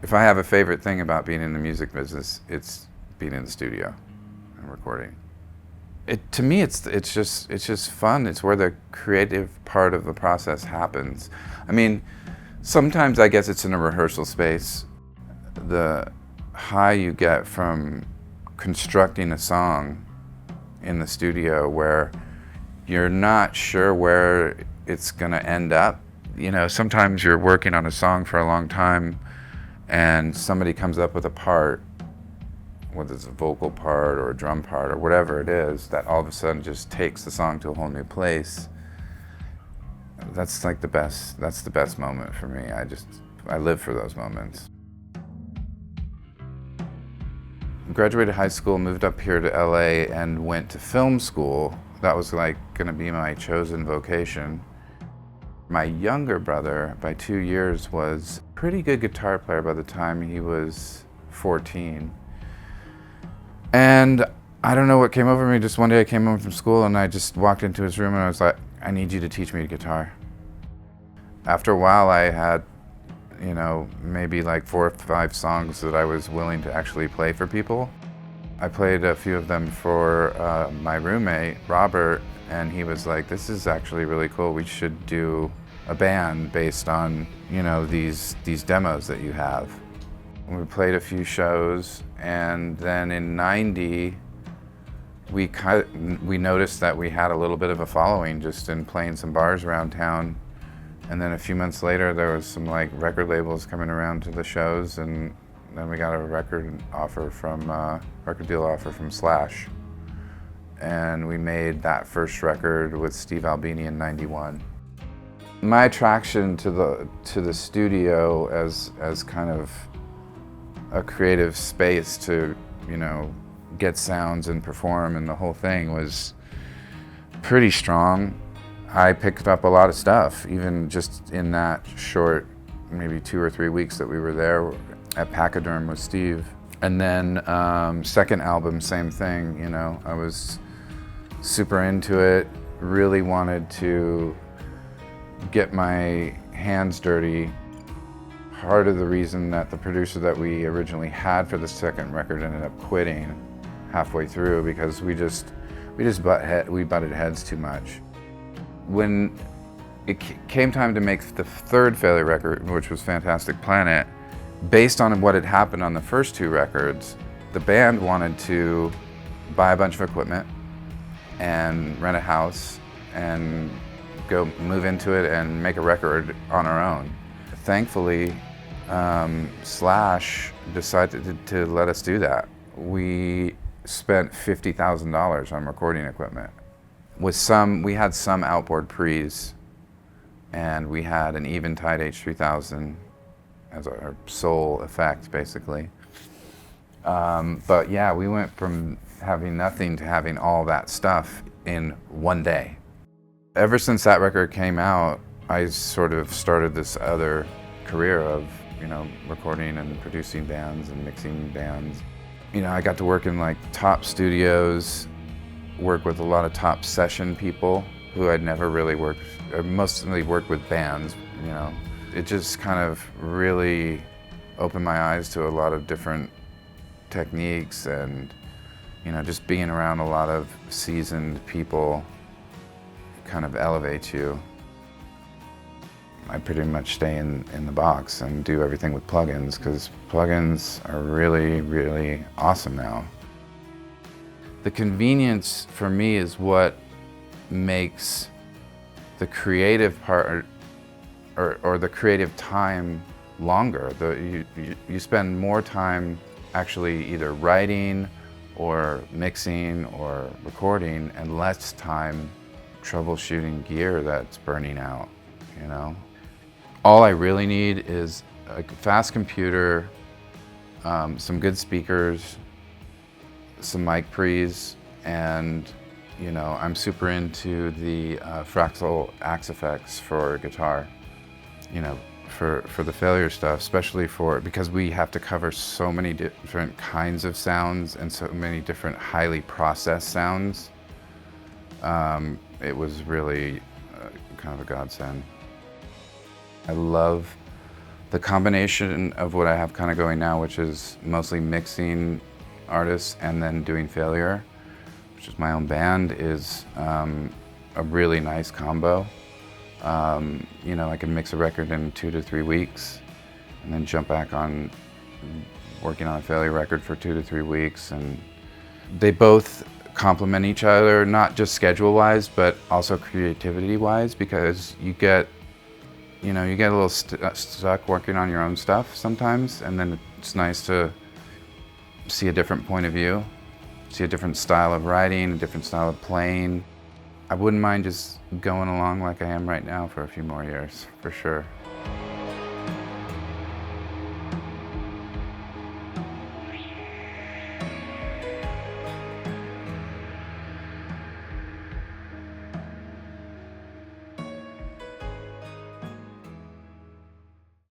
If I have a favorite thing about being in the music business, it's being in the studio and recording. To me, it's just fun. It's where the creative part of the process happens. I mean, sometimes I guess it's in a rehearsal space. The high you get from constructing a song in the studio where you're not sure where it's going to end up. You know, sometimes you're working on a song for a long time and somebody comes up with a part, whether it's a vocal part or a drum part or whatever it is, that all of a sudden just takes the song to a whole new place. That's like that's the best moment for me. I live for those moments. Graduated high school, moved up here to LA and went to film school. That was like gonna be my chosen vocation. My younger brother, by 2 years, was a pretty good guitar player by the time he was 14. And I don't know what came over me, just one day I came home from school and I just walked into his room and I was like, I need you to teach me guitar. After a while I had, maybe like 4 or 5 songs that I was willing to actually play for people. I played a few of them for my roommate, Robert, and he was like, this is actually really cool. We should do a band based on, these demos that you have. We played a few shows, and then in '90, we noticed that we had a little bit of a following just in playing some bars around town. And then a few months later, there was some like record labels coming around to the shows, and then we got a record deal offer from Slash. And we made that first record with Steve Albini in '91. My attraction to the studio as kind of a creative space to, get sounds and perform and the whole thing was pretty strong. I picked up a lot of stuff, even just in that short, maybe 2 or 3 weeks that we were there at Pachyderm with Steve. And then second album, same thing, I was super into it, really wanted to get my hands dirty. Part of the reason that the producer that we originally had for the second record ended up quitting halfway through because we butted heads too much. When it came time to make the third Failure record, which was Fantastic Planet, based on what had happened on the first 2 records, the band wanted to buy a bunch of equipment and rent a house and go move into it and make a record on our own. Thankfully, Slash decided to let us do that. We spent $50,000 on recording equipment. We had some outboard pre's, and we had an Eventide H3000 as our sole effect, basically. But yeah, we went from having nothing to having all that stuff in one day. Ever since that record came out, I sort of started this other career of, recording and producing bands and mixing bands. I got to work in like top studios, work with a lot of top session people who I'd never really mostly worked with bands, It just kind of really opened my eyes to a lot of different techniques and, just being around a lot of seasoned people kind of elevates you. I pretty much stay in the box and do everything with plugins because plugins are really, really awesome now. The convenience for me is what makes the creative part or the creative time longer. You spend more time actually either writing or mixing or recording and less time troubleshooting gear that's burning out, All I really need is a fast computer, some good speakers, some mic pre's, and I'm super into the fractal axe effects for guitar, for the Failure stuff, especially because we have to cover so many different kinds of sounds and so many different highly processed sounds. It was really kind of a godsend. I love The combination of what I have kind of going now, which is mostly mixing artists and then doing Failure, which is my own band, is a really nice combo. You know, I can mix a record in 2 to 3 weeks and then jump back on working on a Failure record for 2 to 3 weeks. And they both complement each other, not just schedule-wise, but also creativity-wise, because you get a little stuck working on your own stuff sometimes, and then it's nice to see a different point of view, see a different style of writing, a different style of playing. I wouldn't mind just going along like I am right now for a few more years, for sure.